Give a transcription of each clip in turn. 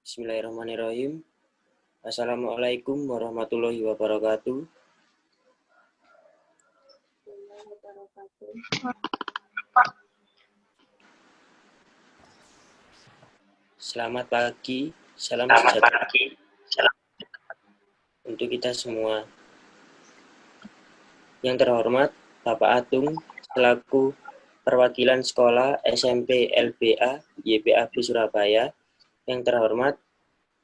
Bismillahirrahmanirrahim. Assalamualaikum warahmatullahi wabarakatuh. Selamat pagi, salam sejahtera untuk kita semua. Yang terhormat Bapak Atung selaku perwakilan sekolah SMP LBA YPAB Surabaya. Yang terhormat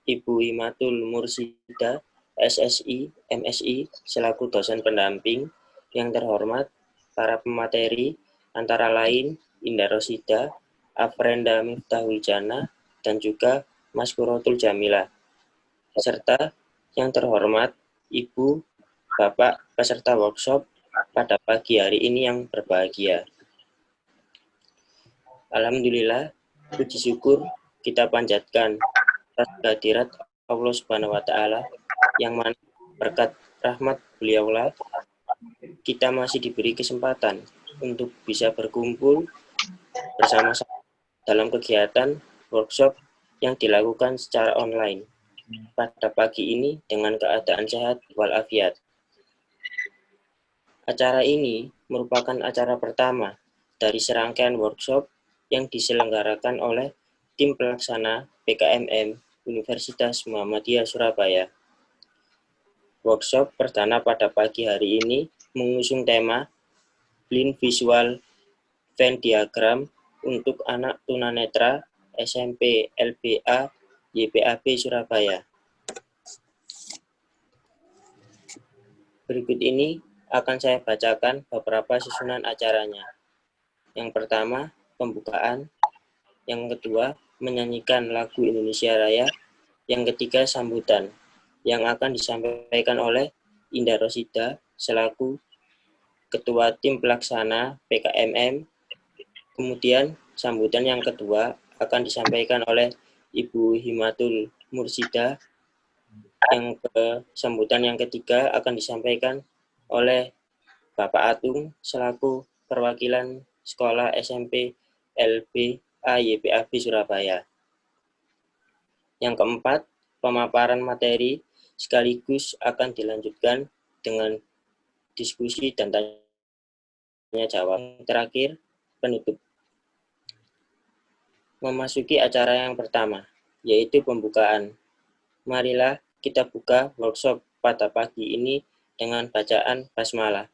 Ibu Himatul Mursida SSI MSI selaku dosen pendamping. Yang terhormat para pemateri antara lain Indah Rosida, Afrenda Miftahul Jannah, dan juga Mas Kurotul Jamila. Serta yang terhormat Ibu, Bapak peserta workshop pada pagi hari ini yang berbahagia. Alhamdulillah, puji syukur kita panjatkan atas kehadirat Allah Subhanahu wa Ta'ala, yang mana berkat rahmat beliaulah kita masih diberi kesempatan untuk bisa berkumpul bersama-sama dalam kegiatan workshop yang dilakukan secara online pada pagi ini dengan keadaan sehat walafiat. Acara ini merupakan acara pertama dari serangkaian workshop yang diselenggarakan oleh tim pelaksana PKMM Universitas Muhammadiyah Surabaya. Workshop perdana pada pagi hari ini mengusung tema Blind Visual Venn Diagram untuk anak tunanetra SMP LBA YPAB Surabaya. Berikut ini akan saya bacakan beberapa susunan acaranya. Yang pertama, pembukaan. Yang kedua, menyanyikan lagu Indonesia Raya. Yang ketiga, sambutan yang akan disampaikan oleh Indah Rosida selaku Ketua Tim Pelaksana PKMM. Kemudian sambutan yang kedua akan disampaikan oleh Ibu Himatul Mursida. Sambutan yang ketiga akan disampaikan oleh Bapak Atung selaku perwakilan sekolah SMP LBA YPAB Surabaya. Yang keempat, pemaparan materi sekaligus akan dilanjutkan dengan diskusi dan tanya jawab. Terakhir, penutup. Memasuki acara yang pertama, yaitu pembukaan. Marilah kita buka workshop pada pagi ini dengan bacaan basmalah.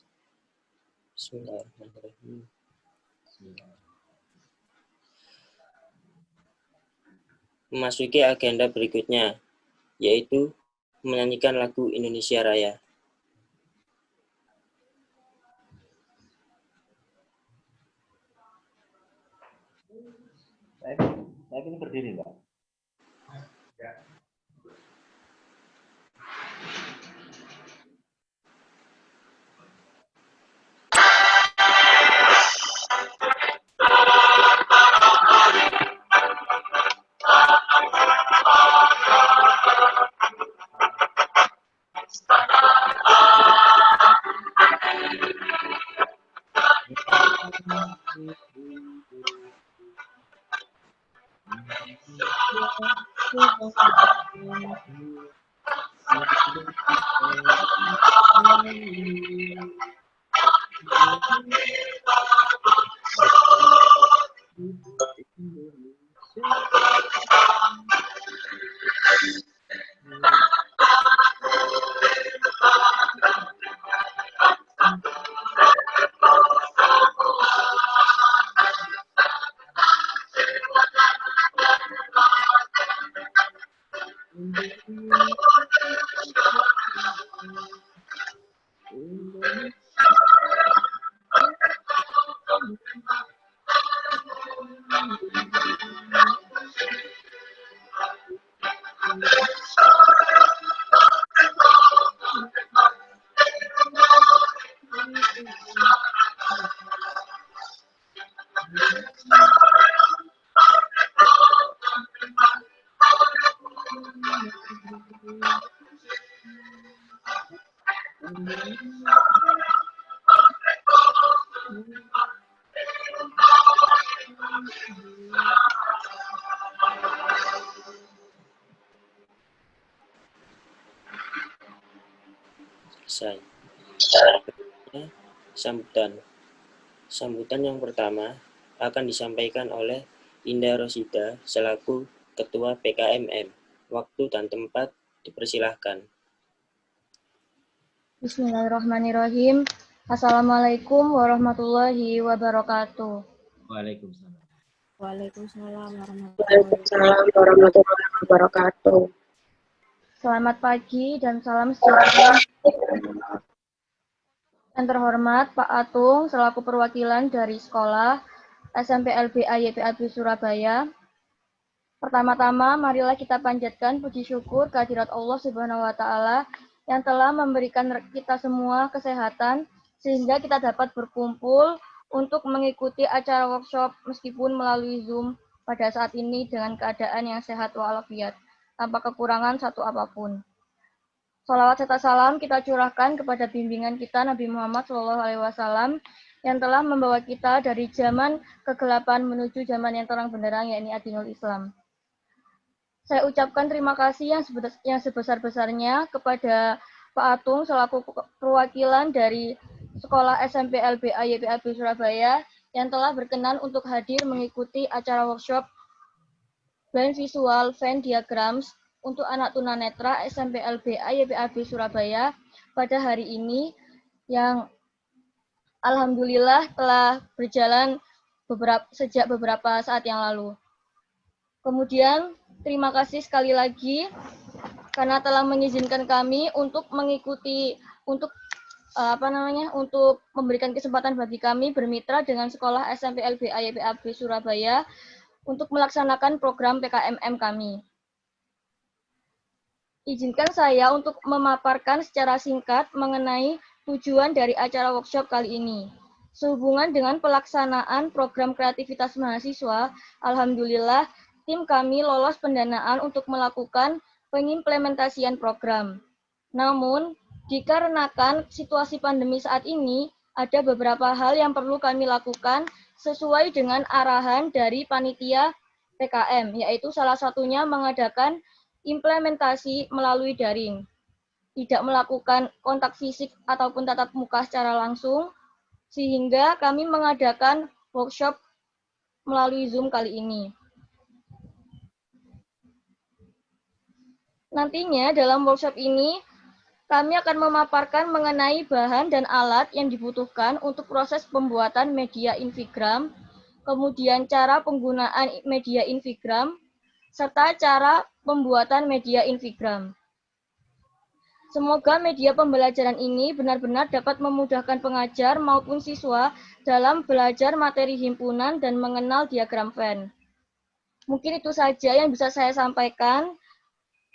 Bismillahirrahmanirrahim. Memasuki agenda berikutnya, yaitu menyanyikan lagu Indonesia Raya. Saya ingin berdiri, Mbak. selesai. Sambutan. Sambutan yang pertama akan disampaikan oleh Indah Rosida selaku Ketua PKMM. Waktu dan tempat dipersilahkan. Bismillahirrahmanirrahim. Assalamualaikum warahmatullahi wabarakatuh. Waalaikumsalam. Waalaikumsalam warahmatullahi wabarakatuh. Selamat pagi dan salam sejahtera. Yang terhormat Pak Atung selaku perwakilan dari sekolah SMP LBA YPAB Surabaya. Pertama-tama marilah kita panjatkan puji syukur kehadirat Allah Subhanahu wa taala yang telah memberikan kita semua kesehatan sehingga kita dapat berkumpul untuk mengikuti acara workshop meskipun melalui Zoom pada saat ini dengan keadaan yang sehat walafiat tanpa kekurangan satu apapun. Shalawat serta salam kita curahkan kepada bimbingan kita Nabi Muhammad SAW yang telah membawa kita dari zaman kegelapan menuju zaman yang terang benderang, yakni Adinul Islam. Saya ucapkan terima kasih yang sebesar-besarnya kepada Pak Atung selaku perwakilan dari Sekolah SMP LBA YPAB Surabaya yang telah berkenan untuk hadir mengikuti acara workshop Blind Visual Venn Diagrams untuk anak tunanetra SMP LBA YPAB Surabaya pada hari ini yang alhamdulillah telah berjalan sejak beberapa saat yang lalu. Kemudian terima kasih sekali lagi karena telah mengizinkan kami untuk mengikuti untuk memberikan kesempatan bagi kami bermitra dengan sekolah SMP LBA YPAB Surabaya untuk melaksanakan program PKMM kami. Izinkan saya untuk memaparkan secara singkat mengenai tujuan dari acara workshop kali ini. Sehubungan dengan pelaksanaan program kreativitas mahasiswa, alhamdulillah tim kami lolos pendanaan untuk melakukan pengimplementasian program. Namun, dikarenakan situasi pandemi saat ini, ada beberapa hal yang perlu kami lakukan sesuai dengan arahan dari panitia PKM, yaitu salah satunya mengadakan implementasi melalui daring, tidak melakukan kontak fisik ataupun tatap muka secara langsung, sehingga kami mengadakan workshop melalui Zoom kali ini. Nantinya dalam workshop ini, kami akan memaparkan mengenai bahan dan alat yang dibutuhkan untuk proses pembuatan media infogram, kemudian cara penggunaan media infogram, serta cara pembuatan media infogram. Semoga media pembelajaran ini benar-benar dapat memudahkan pengajar maupun siswa dalam belajar materi himpunan dan mengenal diagram Venn. Mungkin itu saja yang bisa saya sampaikan.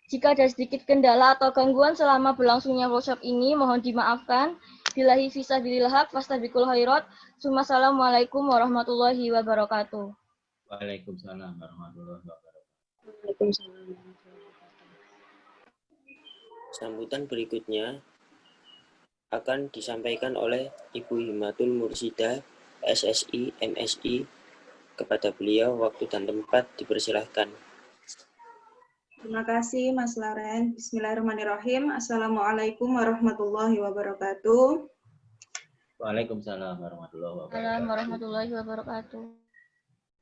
Jika ada sedikit kendala atau gangguan selama berlangsungnya workshop ini, mohon dimaafkan. Billahi fisabilillah haq, fastabiqul khairat. Assalamualaikum warahmatullahi wabarakatuh. Waalaikumsalam warahmatullahi wabarakatuh. Sambutan berikutnya akan disampaikan oleh Ibu Himatul Mursida, SSI, MSI. Kepada beliau, waktu dan tempat dipersilahkan. Terima kasih Mas Laren. Bismillahirrahmanirrahim. Assalamualaikum warahmatullahi wabarakatuh. Waalaikumsalam warahmatullahi wabarakatuh.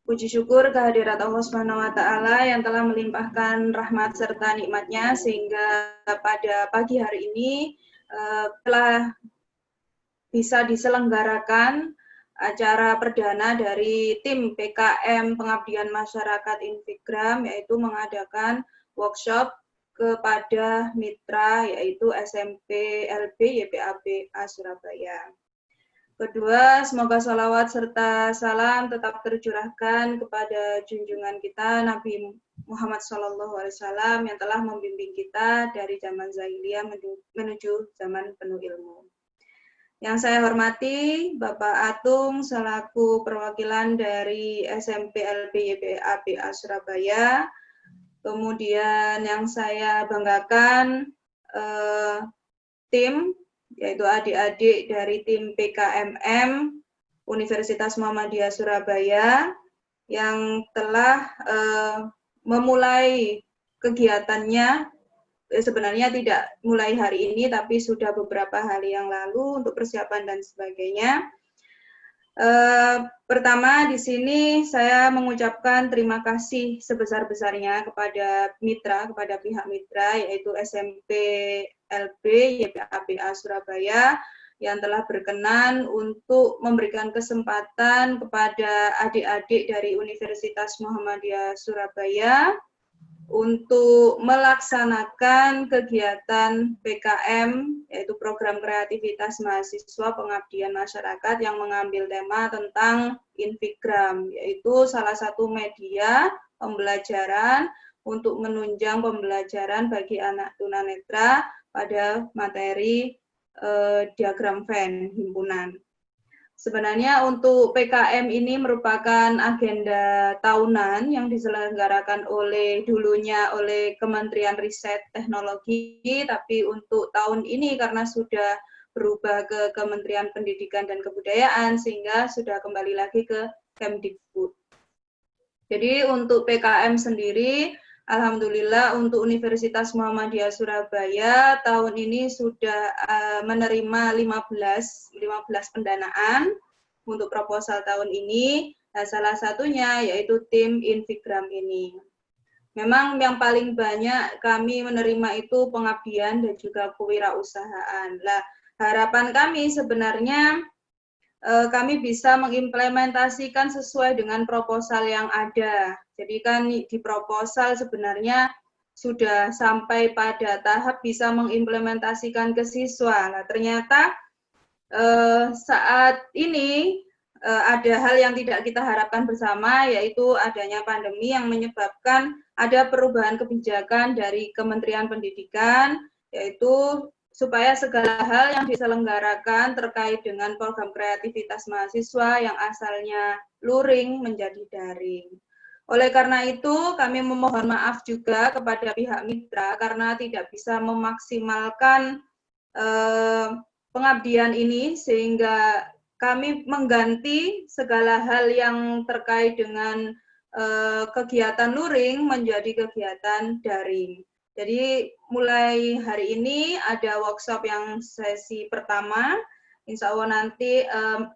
Puji syukur kehadirat Allah Subhanahu wa taala yang telah melimpahkan rahmat serta nikmatnya sehingga pada pagi hari ini telah bisa diselenggarakan acara perdana dari tim PKM Pengabdian Masyarakat Infogram, yaitu mengadakan workshop kepada mitra yaitu SMP LB YPAB Surabaya. Kedua, semoga salawat serta salam tetap tercurahkan kepada junjungan kita Nabi Muhammad SAW yang telah membimbing kita dari zaman jahiliyah menuju zaman penuh ilmu. Yang saya hormati Bapak Atung selaku perwakilan dari SMP LB YPAB Surabaya. Kemudian yang saya banggakan tim yaitu adik-adik dari tim PKMM Universitas Muhammadiyah Surabaya yang telah memulai kegiatannya sebenarnya tidak mulai hari ini, tapi sudah beberapa hari yang lalu untuk persiapan dan sebagainya. Pertama di sini saya mengucapkan terima kasih sebesar-besarnya kepada mitra, kepada pihak mitra, yaitu SMP LB YPAPA Surabaya yang telah berkenan untuk memberikan kesempatan kepada adik-adik dari Universitas Muhammadiyah Surabaya untuk melaksanakan kegiatan PKM, yaitu Program Kreativitas Mahasiswa Pengabdian Masyarakat yang mengambil tema tentang Invigram, yaitu salah satu media pembelajaran untuk menunjang pembelajaran bagi anak tunanetra pada materi diagram Venn himpunan. Sebenarnya untuk PKM ini merupakan agenda tahunan yang diselenggarakan dulunya oleh Kementerian Riset Teknologi, tapi untuk tahun ini karena sudah berubah ke Kementerian Pendidikan dan Kebudayaan sehingga sudah kembali lagi ke Kemdikbud. Jadi untuk PKM sendiri, alhamdulillah untuk Universitas Muhammadiyah Surabaya tahun ini sudah menerima 15 pendanaan untuk proposal tahun ini. Nah, salah satunya yaitu tim Invigram ini. Memang yang paling banyak kami menerima itu pengabdian dan juga kewirausahaan. Lah, harapan kami sebenarnya kami bisa mengimplementasikan sesuai dengan proposal yang ada. Jadi kan di proposal sebenarnya sudah sampai pada tahap bisa mengimplementasikan ke siswa. Nah, ternyata saat ini ada hal yang tidak kita harapkan bersama, yaitu adanya pandemi yang menyebabkan ada perubahan kebijakan dari Kementerian Pendidikan, yaitu supaya segala hal yang diselenggarakan terkait dengan program kreativitas mahasiswa yang asalnya luring menjadi daring. Oleh karena itu, kami memohon maaf juga kepada pihak mitra karena tidak bisa memaksimalkan pengabdian ini sehingga kami mengganti segala hal yang terkait dengan kegiatan luring menjadi kegiatan daring. Jadi mulai hari ini ada workshop yang sesi pertama. Insya Allah nanti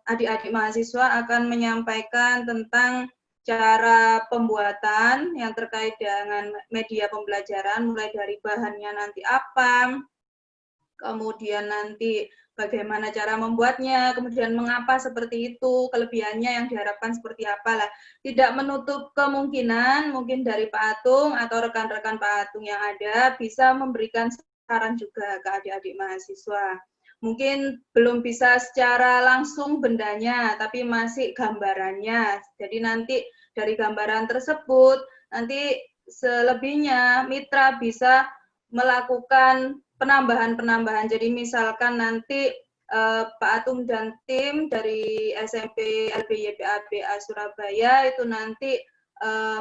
adik-adik mahasiswa akan menyampaikan tentang cara pembuatan yang terkait dengan media pembelajaran, mulai dari bahannya nanti apa, kemudian nanti bagaimana cara membuatnya, kemudian mengapa seperti itu, kelebihannya yang diharapkan seperti apa lah. Tidak menutup kemungkinan mungkin dari Pak Atung atau rekan-rekan Pak Atung yang ada bisa memberikan saran juga ke adik-adik mahasiswa. Mungkin belum bisa secara langsung bendanya, tapi masih gambarannya. Jadi nanti dari gambaran tersebut, nanti selebihnya mitra bisa melakukan penambahan-penambahan. Jadi misalkan nanti Pak Atung dan tim dari SMP LB YPAPA Surabaya itu nanti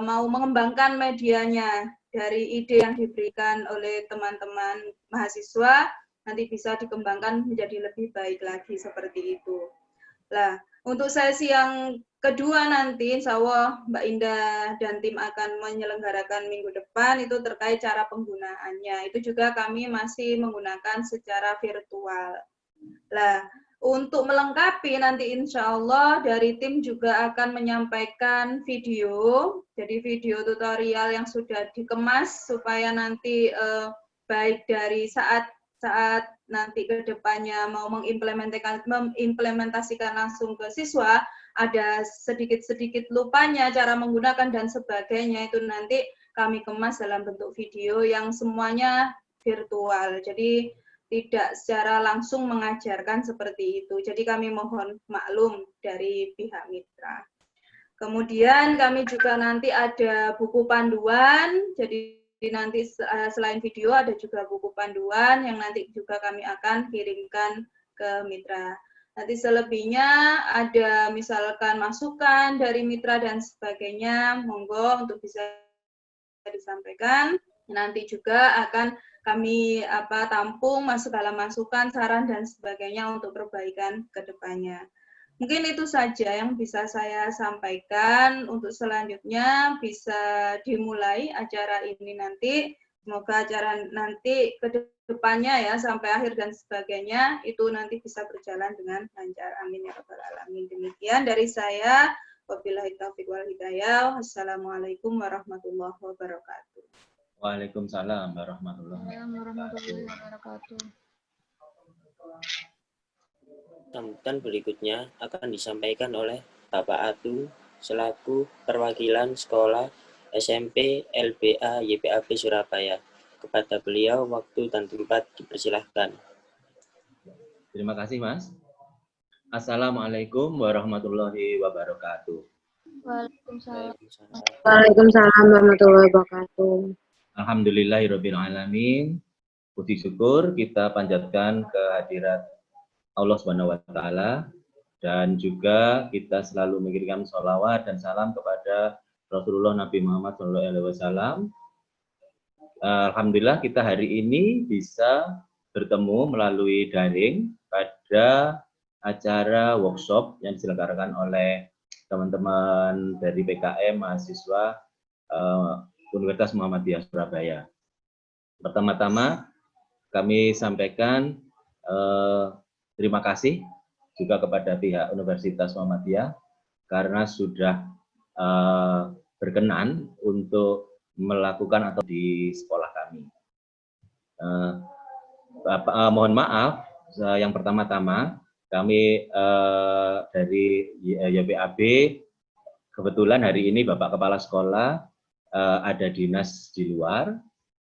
mau mengembangkan medianya dari ide yang diberikan oleh teman-teman mahasiswa, nanti bisa dikembangkan menjadi lebih baik lagi seperti itu. Nah, untuk sesi yang kedua nanti, insya Allah Mbak Indah dan tim akan menyelenggarakan minggu depan itu terkait cara penggunaannya. Itu juga kami masih menggunakan secara virtual. Nah, untuk melengkapi nanti insya Allah dari tim juga akan menyampaikan video, jadi video tutorial yang sudah dikemas supaya nanti baik dari saat nanti ke depannya mau mengimplementasikan langsung ke siswa, ada sedikit-sedikit lupanya cara menggunakan dan sebagainya, itu nanti kami kemas dalam bentuk video yang semuanya virtual. Jadi tidak secara langsung mengajarkan seperti itu. Jadi kami mohon maklum dari pihak mitra. Kemudian kami juga nanti ada buku panduan, jadi nanti selain video ada juga buku panduan yang nanti juga kami akan kirimkan ke mitra. Nanti selebihnya ada misalkan masukan dari mitra dan sebagainya, monggo untuk bisa disampaikan. Nanti juga akan kami tampung segala masukan, saran dan sebagainya untuk perbaikan ke depannya. Mungkin itu saja yang bisa saya sampaikan. Untuk selanjutnya bisa dimulai acara ini nanti. Semoga acara nanti ke depannya ya sampai akhir dan sebagainya itu nanti bisa berjalan dengan lancar. Amin ya rabbal alamin. Demikian dari saya. Wabillahi taufiq wal hidayah. Wassalamualaikum warahmatullahi wabarakatuh. Waalaikumsalam warahmatullahi Warahmatullahi wabarakatuh. wabarakatuh. Sambutan berikutnya akan disampaikan oleh Bapak Atung selaku perwakilan sekolah SMP LBA YPAB Surabaya. Kepada beliau waktu dan tempat dipersilahkan. Terima kasih, Mas. Assalamualaikum warahmatullahi wabarakatuh. Waalaikumsalam. Waalaikumsalam warahmatullahi wabarakatuh. Alhamdulillahirabbil alamin. Puji syukur kita panjatkan kehadirat Allah Subhanahu wa taala, dan juga kita selalu mengirimkan sholawat dan salam kepada Rasulullah Nabi Muhammad SAW. Alhamdulillah kita hari ini bisa bertemu melalui daring pada acara workshop yang diselenggarakan oleh teman-teman dari PKM mahasiswa Universitas Muhammadiyah Surabaya. Pertama-tama kami sampaikan terima kasih juga kepada pihak Universitas Muhammadiyah karena sudah berkenan untuk melakukan atau di sekolah kami. Mohon maaf, yang pertama-tama kami dari YPAB kebetulan hari ini Bapak Kepala Sekolah ada dinas di luar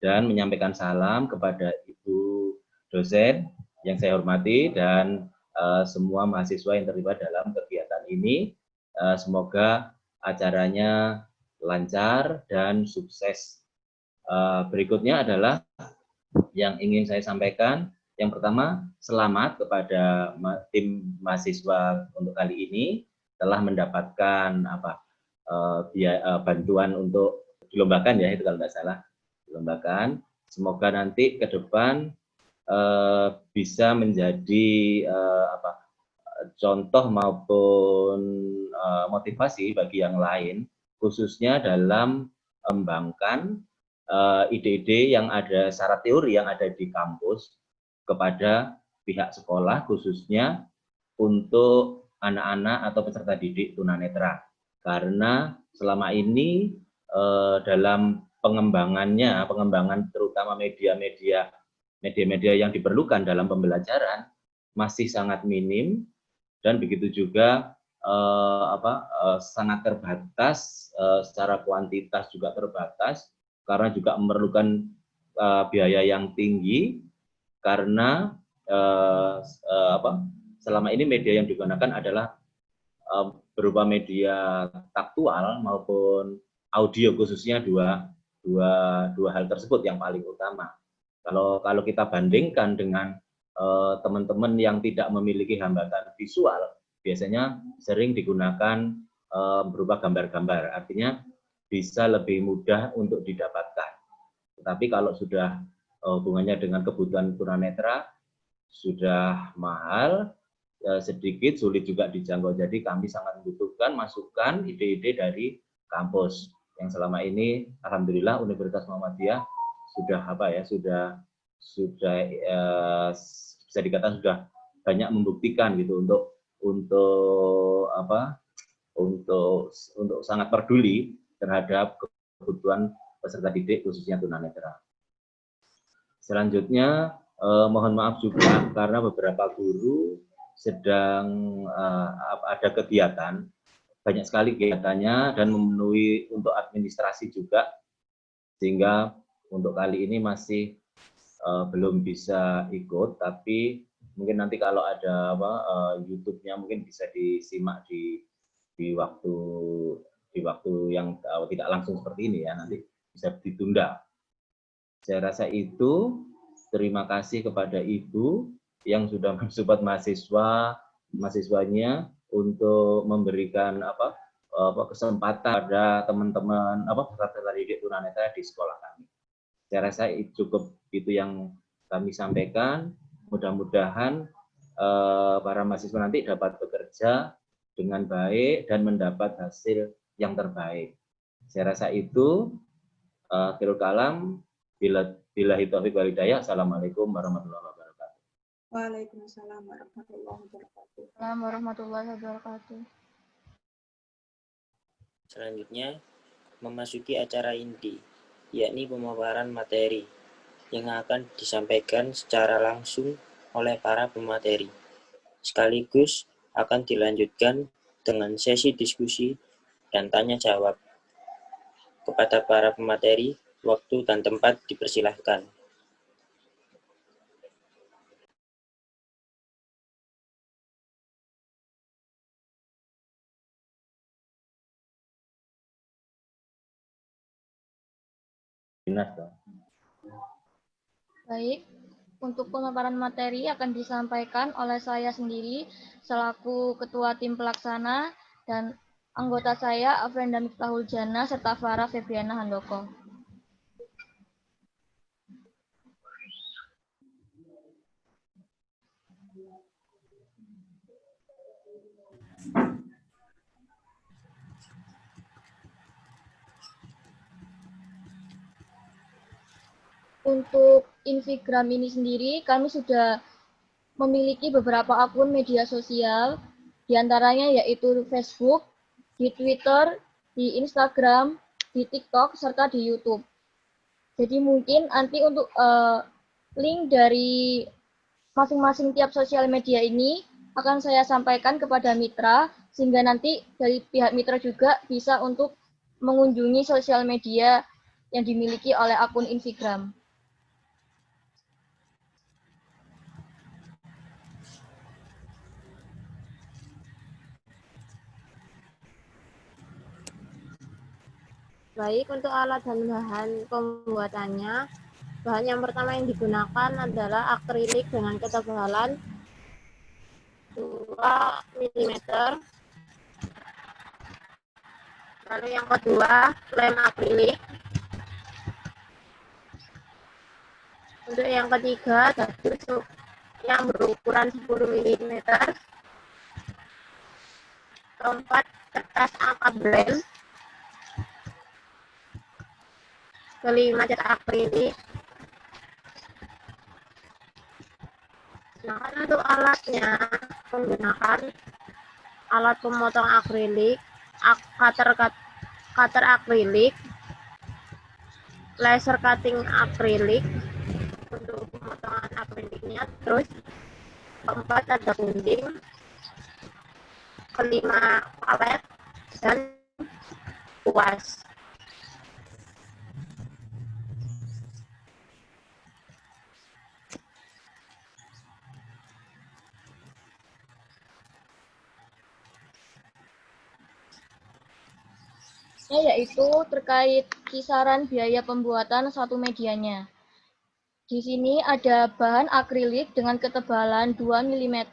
dan menyampaikan salam kepada Ibu dosen yang saya hormati dan semua mahasiswa yang terlibat dalam kegiatan ini. Semoga acaranya lancar dan sukses. Berikutnya adalah yang ingin saya sampaikan. Yang pertama, selamat kepada tim mahasiswa untuk kali ini telah mendapatkan bantuan untuk dilombakan ya, itu kalau nggak salah, dilombakan. Semoga nanti ke depan bisa menjadi contoh maupun motivasi bagi yang lain, khususnya dalam mengembangkan ide-ide yang ada secara teori yang ada di kampus kepada pihak sekolah, khususnya untuk anak-anak atau peserta didik tunanetra. Karena selama ini dalam pengembangan terutama media-media yang diperlukan dalam pembelajaran masih sangat minim, dan begitu juga sangat terbatas, secara kuantitas juga terbatas, karena juga memerlukan biaya yang tinggi, karena selama ini media yang digunakan adalah berupa media taktual maupun audio, khususnya dua hal tersebut yang paling utama. Kalau kita bandingkan dengan teman-teman yang tidak memiliki hambatan visual, biasanya sering digunakan berupa gambar-gambar, artinya bisa lebih mudah untuk didapatkan. Tetapi kalau sudah hubungannya dengan kebutuhan tunanetra, sudah mahal, sedikit sulit juga dijangkau. Jadi kami sangat membutuhkan masukan, ide-ide dari kampus yang selama ini alhamdulillah Universitas Muhammadiyah sudah bisa dikatakan sudah banyak membuktikan gitu untuk sangat peduli terhadap kebutuhan peserta didik khususnya tunanetra. Selanjutnya mohon maaf juga karena beberapa guru sedang ada kegiatan, banyak sekali kegiatannya dan memenuhi untuk administrasi juga, sehingga untuk kali ini masih belum bisa ikut, tapi mungkin nanti kalau ada YouTube-nya mungkin bisa disimak di waktu yang tidak langsung seperti ini ya, nanti bisa ditunda. Saya rasa itu. Terima kasih kepada Ibu yang sudah mensupport mahasiswanya untuk memberikan kesempatan pada teman-teman peserta didik tunanetra di sekolah kami. Saya rasa cukup itu yang kami sampaikan. Mudah-mudahan para mahasiswa nanti dapat bekerja dengan baik dan mendapat hasil yang terbaik. Saya rasa itu. Akhirul kalam. Billahi taufiq wal hidayah. Assalamualaikum warahmatullahi wabarakatuh. Waalaikumsalam warahmatullahi wabarakatuh. Assalamualaikum warahmatullahi wabarakatuh. Selanjutnya, memasuki acara inti, yakni pemaparan materi yang akan disampaikan secara langsung oleh para pemateri. Sekaligus akan dilanjutkan dengan sesi diskusi dan tanya jawab. Kepada para pemateri, waktu dan tempat dipersilahkan. Baik, untuk pemaparan materi akan disampaikan oleh saya sendiri selaku Ketua Tim Pelaksana dan anggota saya Afrianda Miftahul Jannah serta Farah Febriana Handoko. Untuk Invigram ini sendiri, kami sudah memiliki beberapa akun media sosial, diantaranya yaitu Facebook, di Twitter, di Instagram, di TikTok, serta di YouTube. Jadi mungkin nanti untuk link dari masing-masing tiap sosial media ini akan saya sampaikan kepada mitra, sehingga nanti dari pihak mitra juga bisa untuk mengunjungi sosial media yang dimiliki oleh akun Invigram. Baik, untuk alat dan bahan pembuatannya, bahan yang pertama yang digunakan adalah akrilik dengan ketebalan 2 mm. Lalu yang kedua, lem akrilik. Untuk yang ketiga, dadu yang berukuran 10 mm. Keempat, kertas angka blend. Kelima, cat akrilik. Sedangkan untuk alatnya menggunakan alat pemotong akrilik, cutter akrilik, laser cutting akrilik untuk pemotongan akriliknya. Terus keempat ada gunting, kelima palet, dan kuas. Yaitu terkait kisaran biaya pembuatan satu medianya. Di sini ada bahan akrilik dengan ketebalan 2 mm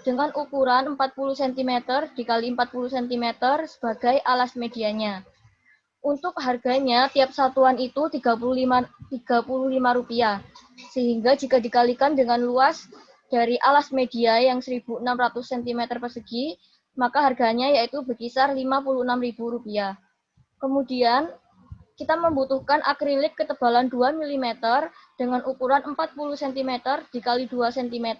dengan ukuran 40 cm dikali 40 cm sebagai alas medianya. Untuk harganya tiap satuan itu Rp35, sehingga jika dikalikan dengan luas dari alas media yang 1.600 cm persegi, maka harganya yaitu berkisar Rp56.000. Kemudian, kita membutuhkan akrilik ketebalan 2 mm dengan ukuran 40 cm dikali 2 cm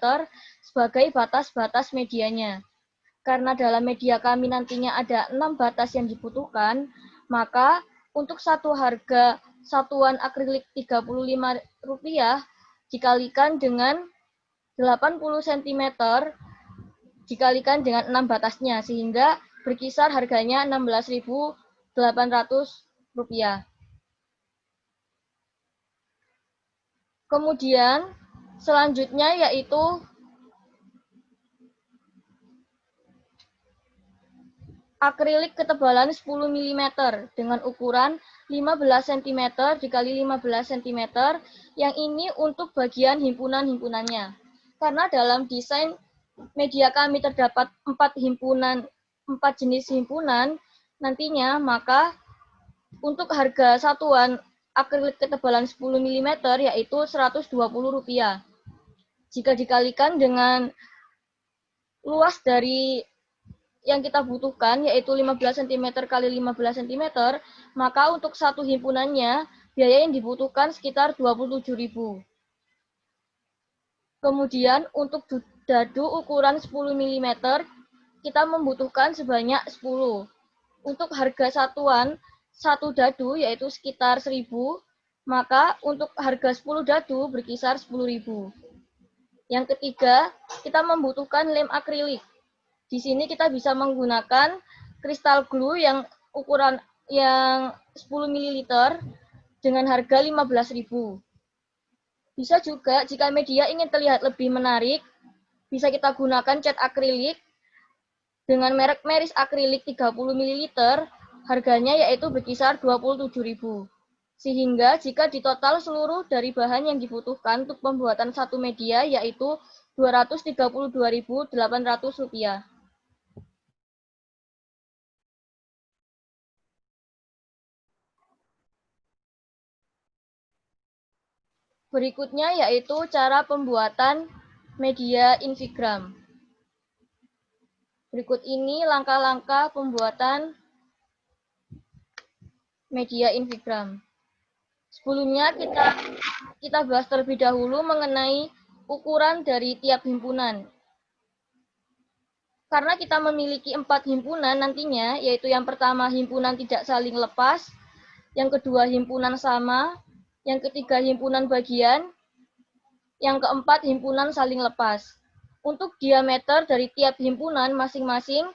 sebagai batas-batas medianya. Karena dalam media kami nantinya ada 6 batas yang dibutuhkan, maka untuk satu harga satuan akrilik Rp35 dikalikan dengan 80 cm dikalikan dengan 6 batasnya, sehingga berkisar harganya Rp16.800. Kemudian selanjutnya yaitu akrilik ketebalan 10 mm dengan ukuran 15 cm dikali 15 cm, yang ini untuk bagian himpunan-himpunannya. Karena dalam desain media kami terdapat 4 jenis himpunan nantinya, maka untuk harga satuan akrilik ketebalan 10 mm yaitu Rp120. Jika dikalikan dengan luas dari yang kita butuhkan yaitu 15 cm kali 15 cm, maka untuk satu himpunannya biaya yang dibutuhkan sekitar 27.000. Kemudian untuk dadu ukuran 10 mm, kita membutuhkan sebanyak 10. Untuk harga satuan satu dadu yaitu sekitar 1.000, maka untuk harga 10 dadu berkisar 10.000. Yang ketiga, kita membutuhkan lem akrilik. Di sini kita bisa menggunakan kristal glue yang ukuran 10 ml dengan harga 15.000. Bisa juga jika media ingin terlihat lebih menarik, bisa kita gunakan cat akrilik dengan merek Meris akrilik 30 ml, harganya yaitu berkisar 27.000. Sehingga jika ditotal seluruh dari bahan yang dibutuhkan untuk pembuatan satu media yaitu Rp232.800. Berikutnya yaitu cara pembuatan media invigram. Berikut ini langkah-langkah pembuatan media invigram. Sebelumnya kita bahas terlebih dahulu mengenai ukuran dari tiap himpunan. Karena kita memiliki 4 himpunan nantinya, yaitu yang pertama himpunan tidak saling lepas, yang kedua himpunan sama, yang ketiga himpunan bagian, yang keempat himpunan saling lepas. Untuk diameter dari tiap himpunan masing-masing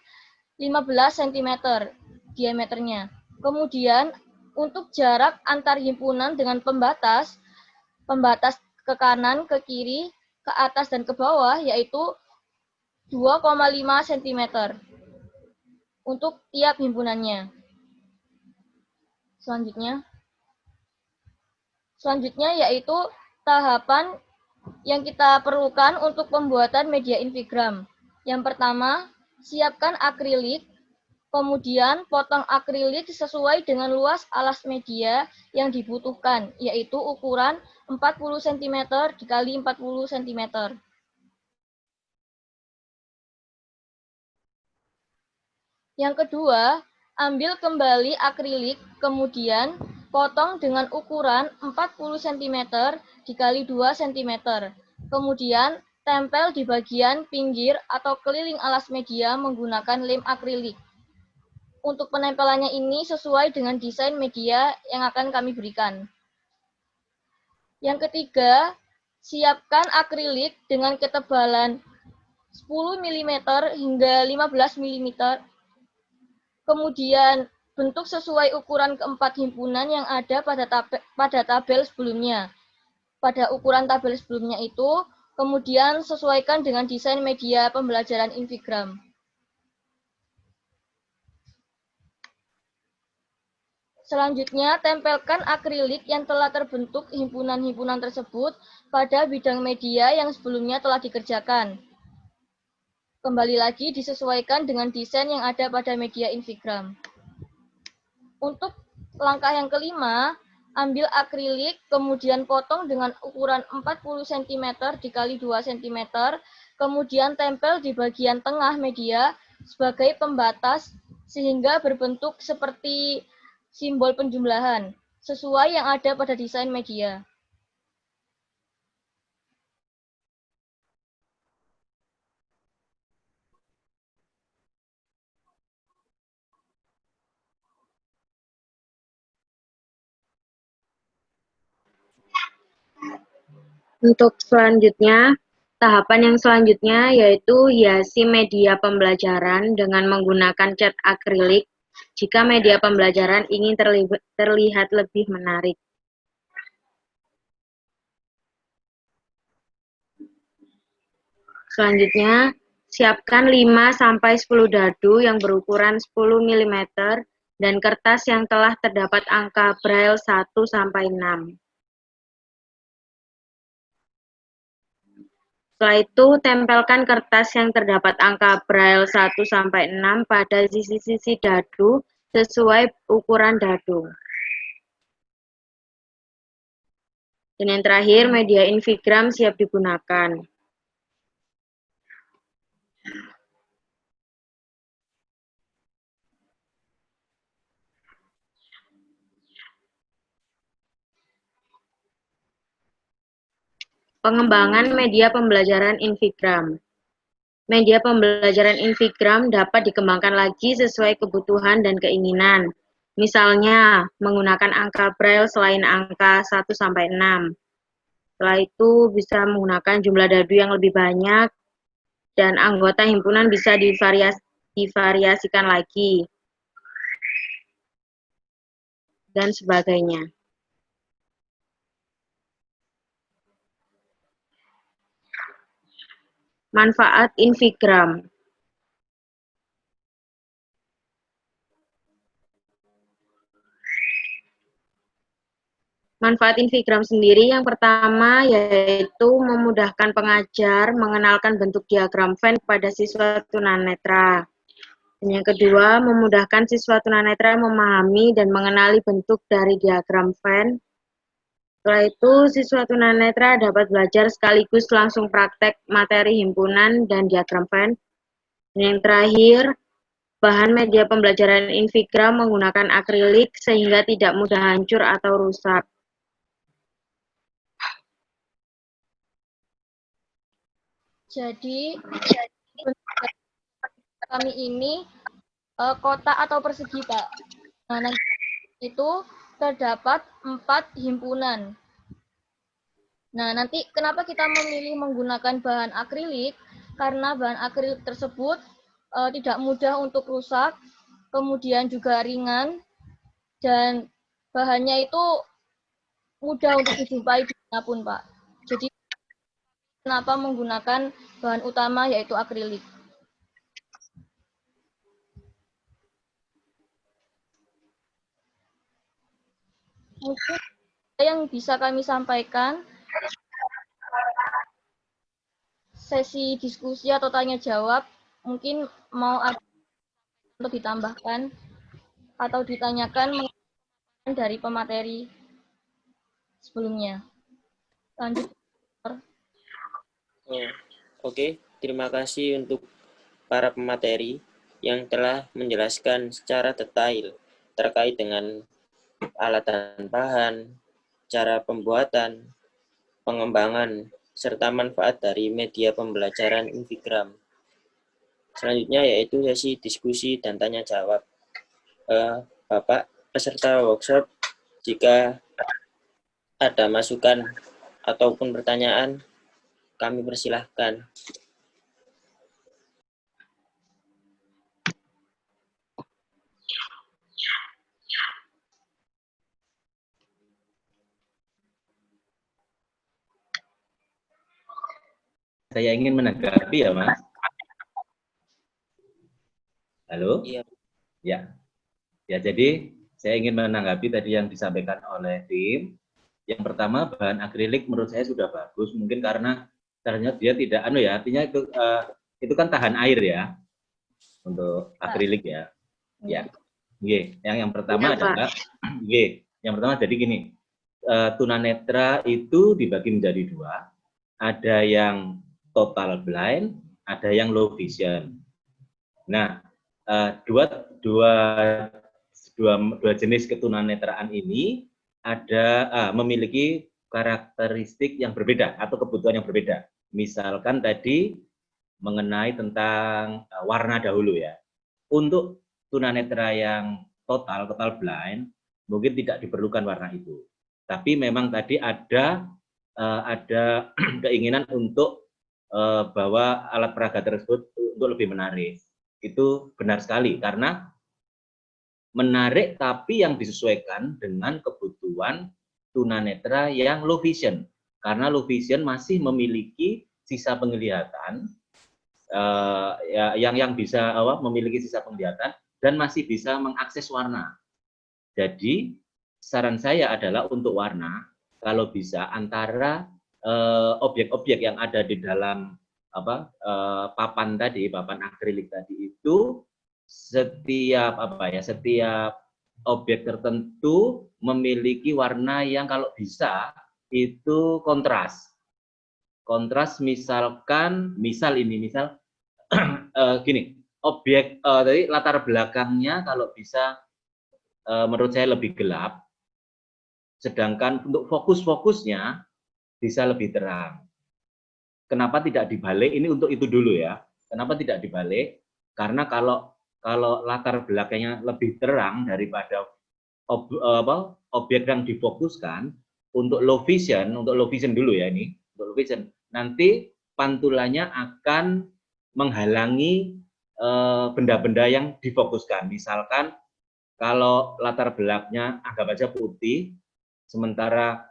15 cm diameternya. Kemudian untuk jarak antar himpunan dengan pembatas ke kanan, ke kiri, ke atas, dan ke bawah yaitu 2,5 cm untuk tiap himpunannya. Selanjutnya yaitu tahapan yang kita perlukan untuk pembuatan media invigram. Yang pertama, siapkan akrilik, kemudian potong akrilik sesuai dengan luas alas media yang dibutuhkan, yaitu ukuran 40 cm dikali 40 cm. Yang kedua, ambil kembali akrilik, kemudian potong dengan ukuran 40 cm dikali 2 cm. Kemudian tempel di bagian pinggir atau keliling alas media menggunakan lem akrilik. Untuk penempelannya ini sesuai dengan desain media yang akan kami berikan. Yang ketiga, siapkan akrilik dengan ketebalan 10 mm hingga 15 mm. Kemudian bentuk sesuai ukuran keempat himpunan yang ada pada tabel sebelumnya. Pada ukuran tabel sebelumnya itu, kemudian sesuaikan dengan desain media pembelajaran invigram. Selanjutnya, tempelkan akrilik yang telah terbentuk himpunan-himpunan tersebut pada bidang media yang sebelumnya telah dikerjakan. Kembali lagi disesuaikan dengan desain yang ada pada media invigram. Untuk langkah yang kelima, ambil akrilik, kemudian potong dengan ukuran 40 cm dikali 2 cm, kemudian tempel di bagian tengah media sebagai pembatas sehingga berbentuk seperti simbol penjumlahan, sesuai yang ada pada desain media. Untuk selanjutnya, tahapan yang selanjutnya yaitu hiasi media pembelajaran dengan menggunakan cat akrilik jika media pembelajaran ingin terlihat lebih menarik. Selanjutnya, siapkan 5-10 dadu yang berukuran 10 mm dan kertas yang telah terdapat angka Braille 1-6. Setelah itu, tempelkan kertas yang terdapat angka Braille 1-6 pada sisi-sisi dadu sesuai ukuran dadu. Dan yang terakhir, media invigram siap digunakan. Pengembangan media pembelajaran Invigram. Media pembelajaran Invigram dapat dikembangkan lagi sesuai kebutuhan dan keinginan. Misalnya, menggunakan angka Braille selain angka 1 sampai 6. Setelah itu bisa menggunakan jumlah dadu yang lebih banyak dan anggota himpunan bisa divariasikan lagi dan sebagainya. Manfaat Invigram. Manfaat Invigram sendiri yang pertama yaitu memudahkan pengajar mengenalkan bentuk diagram Venn kepada siswa tunanetra. Dan yang kedua, memudahkan siswa tunanetra memahami dan mengenali bentuk dari diagram Venn. Setelah itu, siswa tunanetra dapat belajar sekaligus langsung praktek materi himpunan dan diagram Venn. Dan yang terakhir, bahan media pembelajaran Invigram menggunakan akrilik sehingga tidak mudah hancur atau rusak. Jadi kami ini kotak atau persegi, Pak. Nah, nanti itu terdapat 4 himpunan. Nah, nanti kenapa kita memilih menggunakan bahan akrilik? Karena bahan akrilik tersebut tidak mudah untuk rusak, kemudian juga ringan, dan bahannya itu mudah untuk dijumpai dimanapun, Pak. Jadi, kenapa menggunakan bahan utama yaitu akrilik? Mungkin yang bisa kami sampaikan, sesi diskusi atau tanya jawab, mungkin mau ada untuk ditambahkan atau ditanyakan dari pemateri sebelumnya. Lanjut. Oke, terima kasih untuk para pemateri yang telah menjelaskan secara detail terkait dengan alat dan bahan, cara pembuatan, pengembangan, serta manfaat dari media pembelajaran Invigram. Selanjutnya yaitu sesi diskusi dan tanya jawab. Bapak peserta workshop, jika ada masukan ataupun pertanyaan, kami persilahkan. Saya ingin menanggapi ya, Mas. Halo? Iya. Ya. Ya, jadi saya ingin menanggapi tadi yang disampaikan oleh tim. Yang pertama, bahan akrilik menurut saya sudah bagus, mungkin karena ternyata dia tidak artinya itu kan tahan air ya untuk akrilik ya. Ya. Yang pertama adalah yang pertama jadi gini. Tunanetra itu dibagi menjadi 2. Ada yang total blind, ada yang low vision. Nah, dua jenis ketunanetraan ini memiliki karakteristik yang berbeda atau kebutuhan yang berbeda. Misalkan tadi mengenai tentang warna dahulu ya. Untuk tunanetra yang total blind mungkin tidak diperlukan warna itu. Tapi memang tadi ada keinginan untuk bahwa alat peraga tersebut untuk lebih menarik. Itu benar sekali karena menarik tapi yang disesuaikan dengan kebutuhan tunanetra yang low vision. Karena low vision masih memiliki sisa penglihatan yang bisa memiliki sisa penglihatan dan masih bisa mengakses warna. Jadi saran saya adalah untuk warna kalau bisa antara objek-objek yang ada di dalam papan akrilik tadi itu setiap objek tertentu memiliki warna yang kalau bisa itu kontras. Misal gini, objek tadi latar belakangnya kalau bisa menurut saya lebih gelap, sedangkan untuk fokusnya bisa lebih terang. kenapa tidak dibalik? Ini untuk itu dulu ya. Kenapa tidak dibalik? Karena kalau latar belakangnya lebih terang daripada objek yang difokuskan, untuk low vision dulu ya ini, untuk low vision, nanti pantulannya akan menghalangi benda-benda yang difokuskan. Misalkan kalau latar belakangnya anggap aja putih, sementara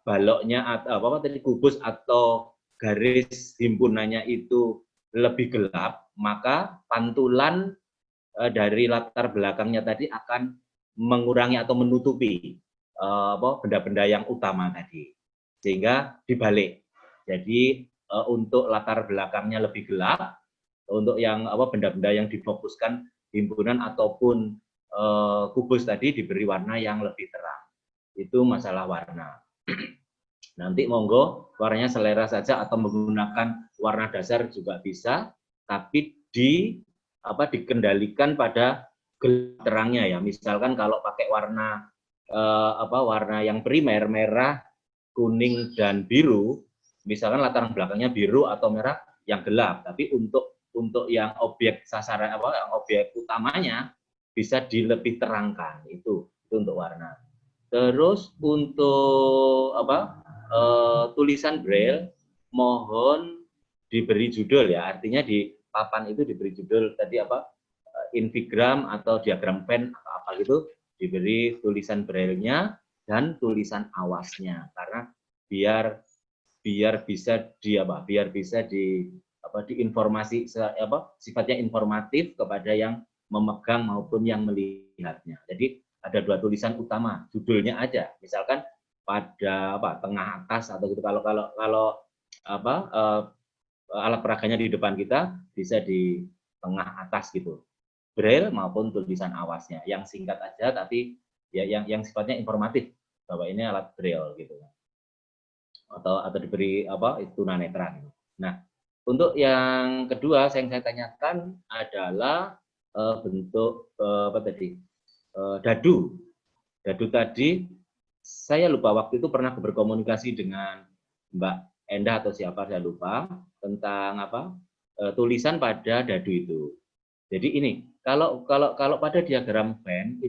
baloknya atau tadi kubus atau garis himpunannya itu lebih gelap, maka pantulan dari latar belakangnya tadi akan mengurangi atau menutupi benda-benda yang utama tadi, sehingga dibalik. Jadi untuk latar belakangnya lebih gelap, untuk yang benda-benda yang difokuskan himpunan ataupun kubus tadi diberi warna yang lebih terang. Itu masalah warna. Nanti monggo warnanya selera saja atau menggunakan warna dasar juga bisa, tapi dikendalikan pada gelap terangnya ya. Misalkan kalau pakai warna warna yang primer, merah, kuning dan biru, misalkan latar belakangnya biru atau merah yang gelap, tapi untuk yang objek sasaran yang objek utamanya bisa lebih terangkan, itu untuk warna. Terus untuk tulisan Braille mohon diberi judul ya, artinya di papan itu diberi judul tadi infigram atau diagram Venn atau apa gitu, diberi tulisan Braille-nya dan tulisan awasnya, karena biar bisa diinformasi sifatnya informatif kepada yang memegang maupun yang melihatnya. Jadi ada dua tulisan utama, judulnya aja. Misalkan pada tengah atas atau gitu, kalau alat peraganya di depan kita bisa di tengah atas gitu. Braille maupun tulisan awasnya. Yang singkat aja tapi ya yang sifatnya informatif bahwa ini alat Braille gitu. Atau diberi tunanetra gitu. Nah, untuk yang kedua yang saya tanyakan adalah bentuk dadu. Dadu tadi saya lupa, waktu itu pernah berkomunikasi dengan Mbak Endah atau siapa saya lupa tentang tulisan pada dadu itu. Jadi ini kalau pada diagram Venn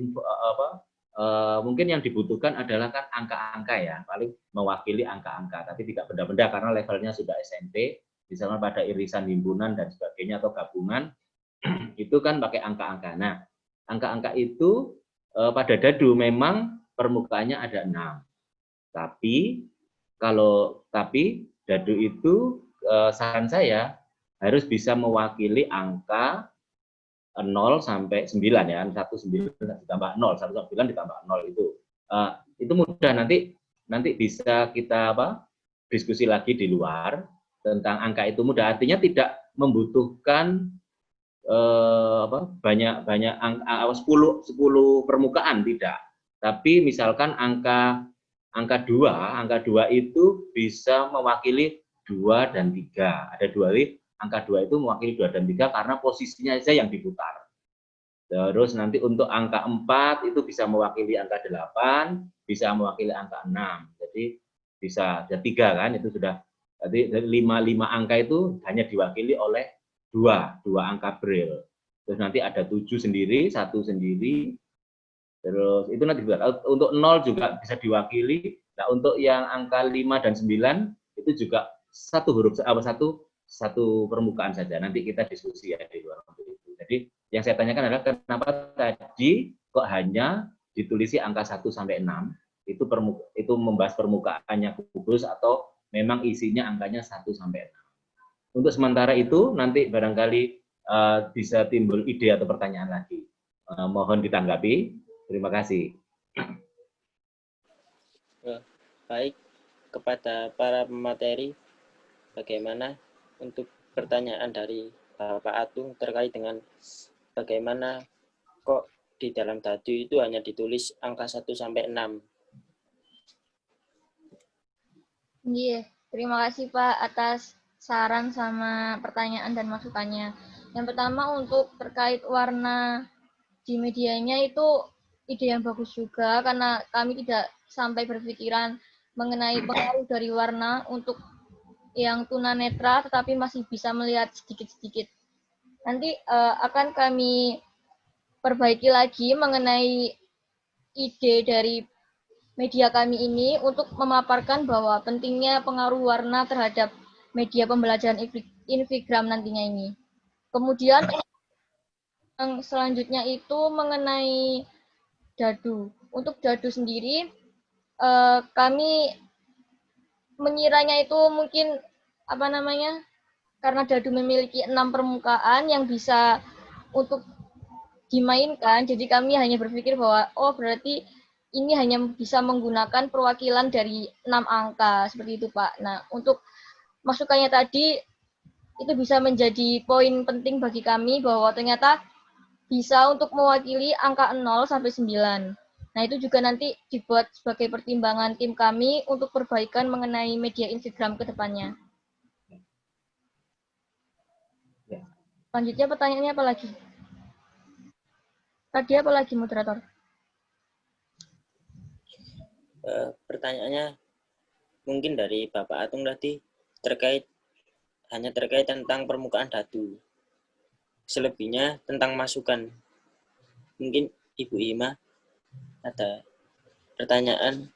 mungkin yang dibutuhkan adalah kan angka-angka ya, paling mewakili angka-angka, tapi tidak benda-benda karena levelnya sudah SMP, misalnya pada irisan himpunan dan sebagainya atau gabungan itu kan pakai angka-angka. Nah, angka-angka itu pada dadu memang permukaannya ada 6. Tapi dadu itu saran saya harus bisa mewakili angka 0 sampai 9 ya, 19 ditambah 0, 19 ditambah 0 itu mudah, nanti bisa kita diskusi lagi di luar tentang angka itu mudah, artinya tidak membutuhkan banyak angka 10 permukaan, tidak, tapi misalkan angka 2 itu bisa mewakili 2 dan 3, ada 2 angka 2 itu mewakili 2 dan 3 karena posisinya saja yang diputar. Terus nanti untuk angka 4 itu bisa mewakili angka 8, bisa mewakili angka 6. Jadi bisa ada 3 kan, itu sudah. Jadi 5 angka itu hanya diwakili oleh 2 angka Braille. Terus nanti ada 7 sendiri, 1 sendiri. Terus itu nanti untuk 0 juga bisa diwakili. Nah, untuk yang angka 5 dan 9 itu juga satu huruf satu permukaan saja. Nanti kita diskusi ya di luar untuk itu. Jadi yang saya tanyakan adalah kenapa tadi kok hanya ditulisi angka 1 sampai 6? Itu membahas permukaannya kubus atau memang isinya angkanya 1 sampai 6. Untuk sementara itu nanti barangkali bisa timbul ide atau pertanyaan lagi. Mohon ditanggapi. Terima kasih. Baik, kepada para pemateri, bagaimana untuk pertanyaan dari Bapak Atung terkait dengan bagaimana kok di dalam dadu itu hanya ditulis angka 1 sampai 6. Iya, terima kasih Pak atas saran sama pertanyaan dan masukannya. Yang pertama untuk terkait warna di medianya itu ide yang bagus juga karena kami tidak sampai berpikiran mengenai pengaruh dari warna untuk yang tunanetra tetapi masih bisa melihat sedikit-sedikit. Nanti akan kami perbaiki lagi mengenai ide dari media kami ini untuk memaparkan bahwa pentingnya pengaruh warna terhadap media pembelajaran Invigram nantinya ini. Kemudian yang selanjutnya itu mengenai dadu. Untuk dadu sendiri, kami mengiranya itu mungkin karena dadu memiliki 6 permukaan yang bisa untuk dimainkan, jadi kami hanya berpikir bahwa berarti ini hanya bisa menggunakan perwakilan dari 6 angka, seperti itu Pak. Nah, untuk masukannya tadi, itu bisa menjadi poin penting bagi kami bahwa ternyata bisa untuk mewakili angka 0 sampai 9. Nah, itu juga nanti dibuat sebagai pertimbangan tim kami untuk perbaikan mengenai media Instagram ke depannya. Selanjutnya pertanyaannya apa lagi? Tadi apa lagi, moderator? Pertanyaannya mungkin dari Bapak Atung tadi hanya terkait tentang permukaan dadu. Selebihnya tentang masukan. Mungkin Ibu Ima ada pertanyaan?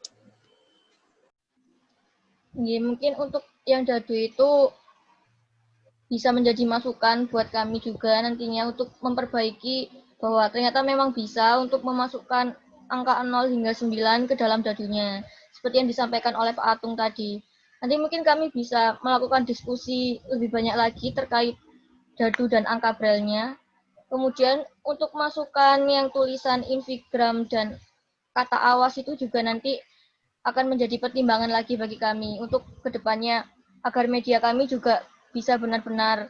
Ya, mungkin untuk yang dadu itu bisa menjadi masukan buat kami juga nantinya untuk memperbaiki bahwa ternyata memang bisa untuk memasukkan angka 0 hingga 9 ke dalam dadunya. Seperti yang disampaikan oleh Pak Atung tadi. Nanti mungkin kami bisa melakukan diskusi lebih banyak lagi terkait dadu dan angka braille-nya. Kemudian untuk masukan yang tulisan Invigram dan kata awas itu juga nanti akan menjadi pertimbangan lagi bagi kami untuk kedepannya agar media kami juga bisa benar-benar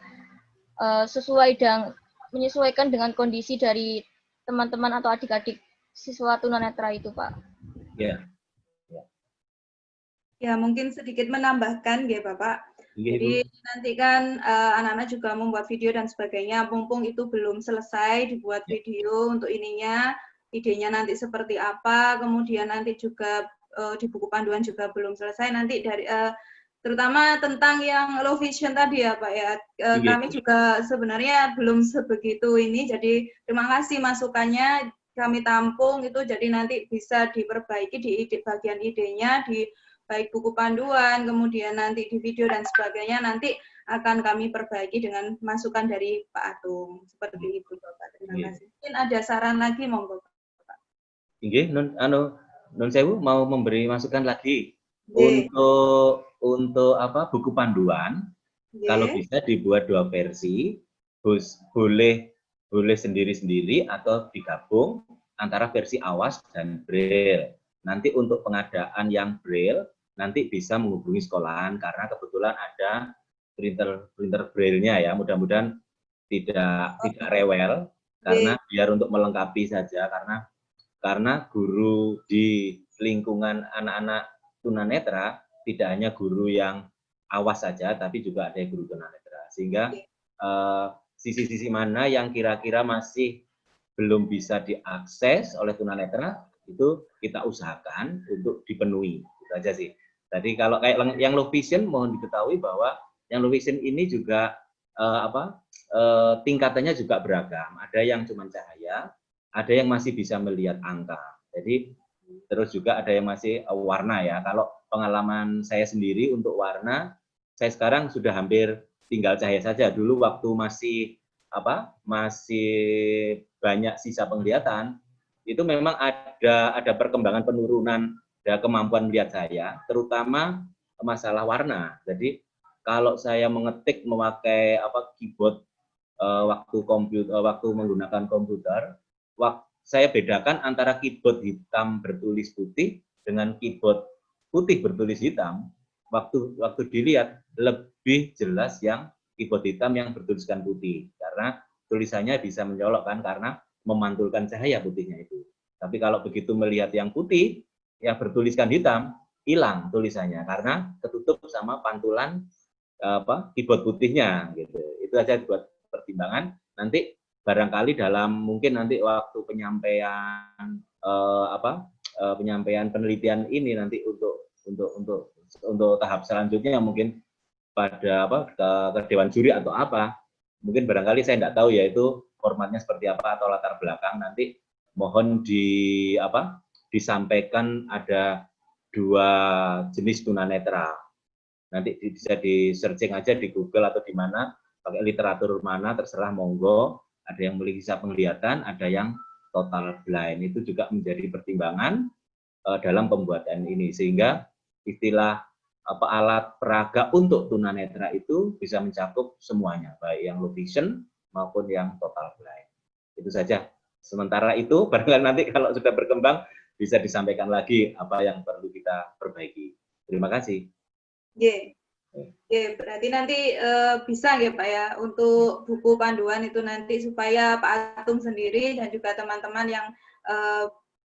sesuai dan menyesuaikan dengan kondisi dari teman-teman atau adik-adik siswa tunanetra itu, Pak. Ya. Ya, mungkin sedikit menambahkan, ya Bapak. Ya, jadi nanti kan anak-anak juga membuat video dan sebagainya, mumpung itu belum selesai dibuat video untuk idenya nanti seperti apa, kemudian nanti juga di buku panduan juga belum selesai, nanti dari terutama tentang yang low vision tadi ya Pak ya, kami juga sebenarnya belum sebegitu ini, jadi terima kasih masukannya, kami tampung itu, jadi nanti bisa diperbaiki di bagian idenya, di baik buku panduan, kemudian nanti di video dan sebagainya, nanti akan kami perbaiki dengan masukan dari Pak Atung. Seperti itu Bapak, terima kasih. Mungkin ada saran lagi, monggo Bapak. Nggih, Nun Sewu mau memberi masukan lagi. Untuk apa buku panduan, kalau bisa dibuat 2 versi, boleh sendiri-sendiri atau digabung antara versi awas dan braille. Nanti untuk pengadaan yang braille nanti bisa menghubungi sekolahan karena kebetulan ada printer braille-nya ya. Mudah-mudahan tidak rewel karena biar untuk melengkapi saja karena guru di lingkungan anak-anak tunanetra tidak hanya guru yang awas saja, tapi juga ada guru tunanetra. Sehingga sisi-sisi mana yang kira-kira masih belum bisa diakses oleh tunanetra, itu kita usahakan untuk dipenuhi. Itu aja sih. Tadi kalau kayak yang low vision, mohon diketahui bahwa yang low vision ini juga tingkatannya juga beragam. Ada yang cuma cahaya, ada yang masih bisa melihat angka. Jadi terus juga ada yang masih warna ya. Kalau pengalaman saya sendiri untuk warna, saya sekarang sudah hampir tinggal cahaya saja. Dulu waktu masih banyak sisa penglihatan, itu memang ada perkembangan penurunan kemampuan melihat saya, terutama masalah warna. Jadi kalau saya mengetik memakai keyboard waktu menggunakan komputer, saya bedakan antara keyboard hitam bertulis putih dengan keyboard putih bertulis hitam. Waktu dilihat lebih jelas yang keyboard hitam yang bertuliskan putih karena tulisannya bisa mencolok kan karena memantulkan cahaya putihnya itu. Tapi kalau begitu melihat yang putih yang bertuliskan hitam, hilang tulisannya karena ketutup sama pantulan keyboard putihnya gitu. Itu aja buat pertimbangan. Nanti barangkali mungkin nanti waktu penyampaian penyampaian penelitian ini nanti untuk tahap selanjutnya mungkin pada ke dewan juri atau apa, mungkin barangkali saya tidak tahu ya itu formatnya seperti apa atau latar belakang, nanti mohon disampaikan ada 2 jenis tunanetra. Nanti bisa di searching aja di Google atau di mana, pakai literatur mana terserah, monggo. Ada yang memiliki sisa penglihatan, ada yang total blind. Itu juga menjadi pertimbangan dalam pembuatan ini, sehingga istilah alat peraga untuk tunanetra itu bisa mencakup semuanya, baik yang low vision maupun yang total blind. Itu saja. Sementara itu, barangkali nanti kalau sudah berkembang bisa disampaikan lagi apa yang perlu kita perbaiki. Terima kasih. Berarti nanti bisa ya Pak ya untuk buku panduan itu nanti supaya Pak Atung sendiri dan juga teman-teman yang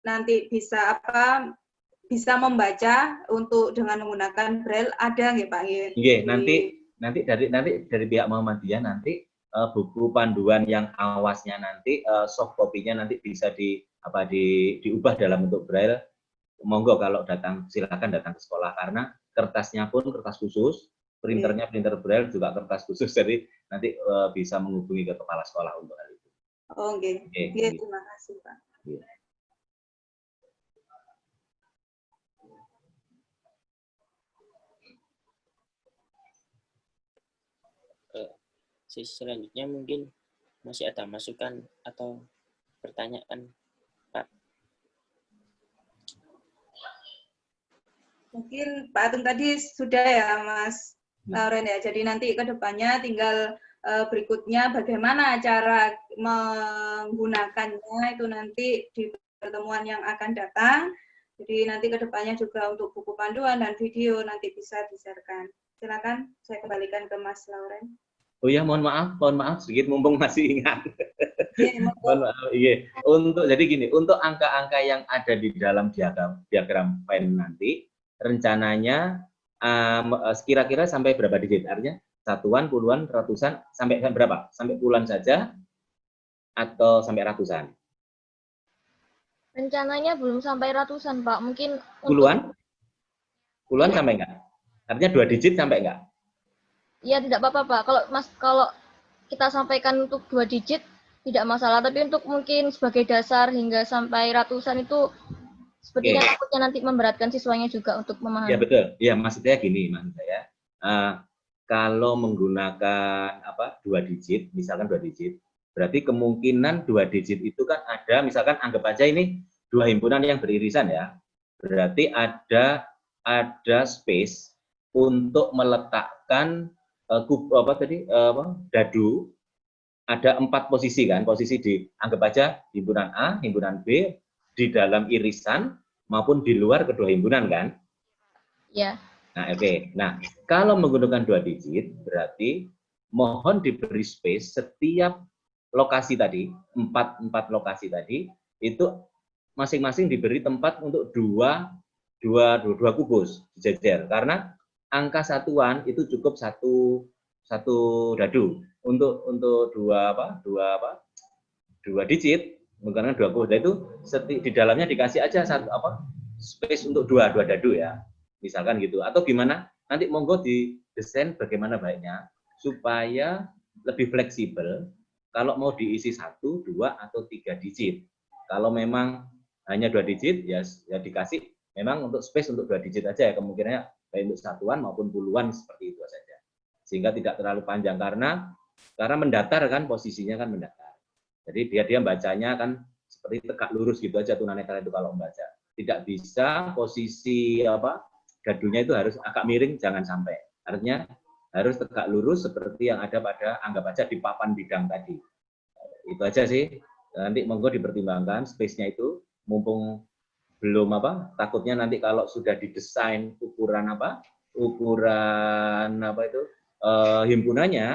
nanti bisa membaca untuk dengan menggunakan braille ada nggih Pak? Nanti dari pihak Muhammadiyah nanti buku panduan yang awasnya nanti soft copy-nya nanti bisa diubah dalam bentuk braille. Monggo kalau silakan datang ke sekolah, karena kertasnya pun kertas khusus, printernya printer braille juga kertas khusus, jadi nanti bisa menghubungi ke kepala sekolah untuk hal itu. Terima kasih Pak. Selanjutnya mungkin masih ada masukan atau pertanyaan, Pak? Mungkin Pak Atung tadi sudah ya Mas Lauren ya, jadi nanti ke depannya tinggal berikutnya bagaimana cara menggunakannya itu nanti di pertemuan yang akan datang. Jadi nanti ke depannya juga untuk buku panduan dan video nanti bisa di-share-kan. Silakan saya kembalikan ke Mas Lauren. Oh ya, mohon maaf sedikit mumpung masih ingat. Mohon maaf, iya. Jadi gini, untuk angka-angka yang ada di dalam diagram Venn nanti, rencananya kira-kira sampai berapa digit? Artinya satuan, puluhan, ratusan, sampai berapa? Sampai puluhan saja atau sampai ratusan? Rencananya belum sampai ratusan, Pak. Mungkin puluhan? Puluhan sampai enggak? Artinya 2 digit sampai enggak? Iya, tidak apa-apa, Pak. Kalau kita sampaikan untuk 2 digit tidak masalah, tapi untuk mungkin sebagai dasar hingga sampai ratusan itu sepertinya takutnya nanti memberatkan siswanya juga untuk memahami. Ya betul. Ya, maksudnya gini, maksud saya. Kalau menggunakan 2 digit, misalkan 2 digit, berarti kemungkinan 2 digit itu kan ada, misalkan anggap aja ini 2 himpunan yang beririsan ya. Berarti ada space untuk meletakkan dadu. Ada 4 posisi kan, posisi anggap aja himpunan A, himpunan B, di dalam irisan maupun di luar kedua himpunan kan? Ya. Nah, oke. Nah, kalau menggunakan 2 digit, berarti mohon diberi space setiap lokasi tadi, 4 lokasi tadi, itu masing-masing diberi tempat untuk dua kubus sejajar. Karena angka satuan itu cukup satu dadu. Untuk dua digit, menggunakan 2 kubus itu di dalamnya dikasih aja space untuk dua dadu ya. Misalkan gitu, atau gimana, nanti monggo didesain bagaimana baiknya supaya lebih fleksibel kalau mau diisi 1, 2, atau 3 digit. Kalau memang hanya 2 digit ya dikasih memang untuk space untuk 2 digit aja ya, kemungkinannya baik untuk satuan maupun puluhan seperti itu saja, sehingga tidak terlalu panjang karena mendatar kan, posisinya kan mendatar, jadi dia bacanya kan seperti tegak lurus gitu aja tunanetra itu kalau membaca, tidak bisa posisi gadunya itu harus agak miring, jangan sampai. Artinya harus tegak lurus seperti yang ada pada anggap aja di papan bidang tadi. Itu aja sih. Nanti monggo dipertimbangkan space-nya itu, mumpung belum takutnya nanti kalau sudah didesain ukuran himpunannya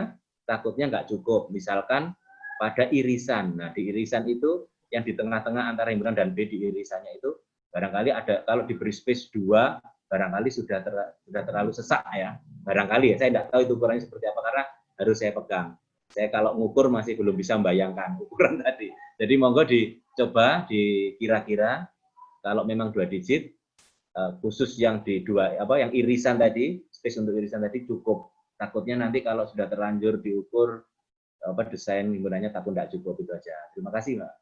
takutnya nggak cukup. Misalkan pada irisan. Nah, di irisan itu yang di tengah-tengah antara himpunan dan B, di irisannya itu barangkali ada, kalau diberi space 2 barangkali sudah terlalu sesak ya, barangkali ya, saya tidak tahu itu ukurannya seperti apa karena harus saya pegang. Saya kalau ngukur masih belum bisa membayangkan ukuran tadi. Jadi monggo dicoba dikira-kira kalau memang 2 digit khusus yang di yang irisan tadi, space untuk irisan tadi cukup takutnya nanti kalau sudah terlanjur diukur desain himpunannya takut tidak cukup. Itu aja. Terima kasih, Mbak.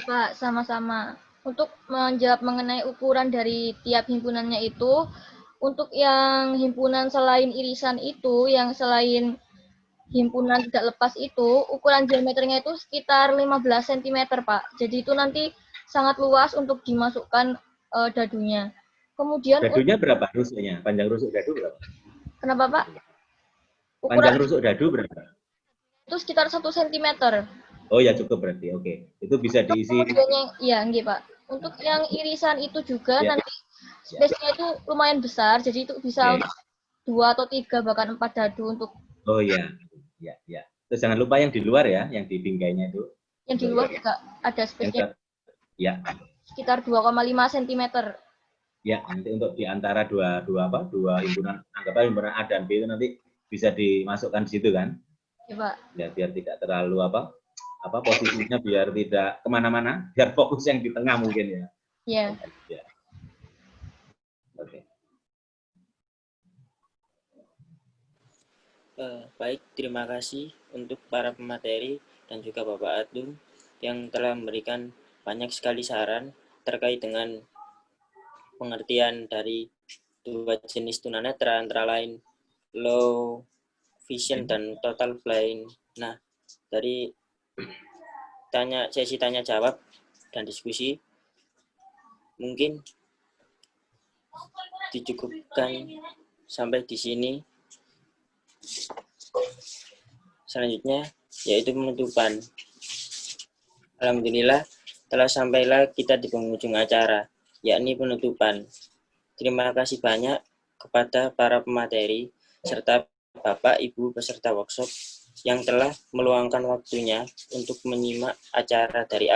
Pak, sama-sama. Untuk menjawab mengenai ukuran dari tiap himpunannya itu, untuk yang himpunan selain irisan itu, yang selain himpunan tidak lepas itu, ukuran diameternya itu sekitar 15 cm, Pak. Jadi itu nanti sangat luas untuk dimasukkan dadunya. Kemudian Dadunya berapa rusuknya? Panjang rusuk dadu berapa? Kenapa, Pak? Panjang Ukuran rusuk dadu berapa? itu sekitar 1 cm. Oh ya cukup berarti. Oke. Itu bisa diisi. Kemudian ya, enggak, Pak. Untuk yang irisan itu juga Ya. nanti space-nya itu lumayan besar, jadi itu bisa Oke. 2 atau 3 bahkan 4 dadu untuk. Oh ya. Ya, ya. Terus jangan lupa yang di luar ya, yang di binggainya itu. Yang di luar juga ada space-nya Ya. sekitar 2,5 cm. Ya, nanti untuk di antara dua himpunan, anggaplah himpunan A dan B itu nanti bisa dimasukkan di situ kan? Ya, Pak. Ya, biar tidak terlalu posisinya biar tidak kemana-mana, biar fokus yang di tengah mungkin ya. Ya. Ya. Oke. Baik, terima kasih untuk para pemateri dan juga Bapak Atung yang telah memberikan banyak sekali saran terkait dengan pengertian dari dua jenis tunanetra antara lain low vision dan total blind. Nah, dari sesi tanya jawab dan diskusi mungkin dicukupkan sampai di sini. Selanjutnya yaitu penutupan. Alhamdulillah telah sampailah kita di penghujung acara, yakni penutupan. Terima kasih banyak kepada para pemateri serta Bapak Ibu peserta workshop yang telah meluangkan waktunya untuk menyimak acara dari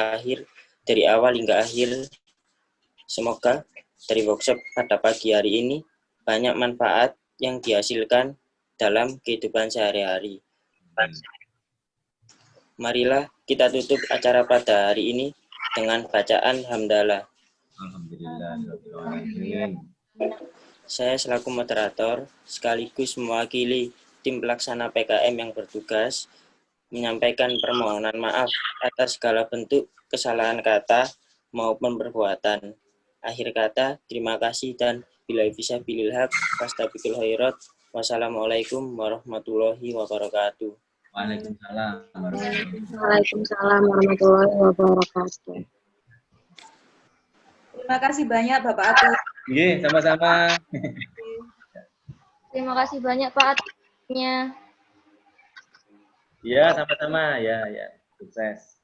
awal hingga akhir. Semoga dari workshop pada pagi hari ini banyak manfaat yang dihasilkan dalam kehidupan sehari-hari. Marilah kita tutup acara pada hari ini dengan bacaan hamdalah. Alhamdulillah. Saya selaku moderator sekaligus mewakili tim pelaksana PKM yang bertugas menyampaikan permohonan maaf atas segala bentuk kesalahan kata maupun perbuatan. Akhir kata, terima kasih dan billahi fisabilil haq, fastabiqul khairat. Wassalamualaikum warahmatullahi wabarakatuh. Waalaikumsalam. Waalaikumsalam warahmatullahi wabarakatuh. Terima kasih banyak Bapak Atung. Iya, sama-sama. Terima kasih banyak Pak Atung. Iya, sama-sama. Ya, ya. Sukses.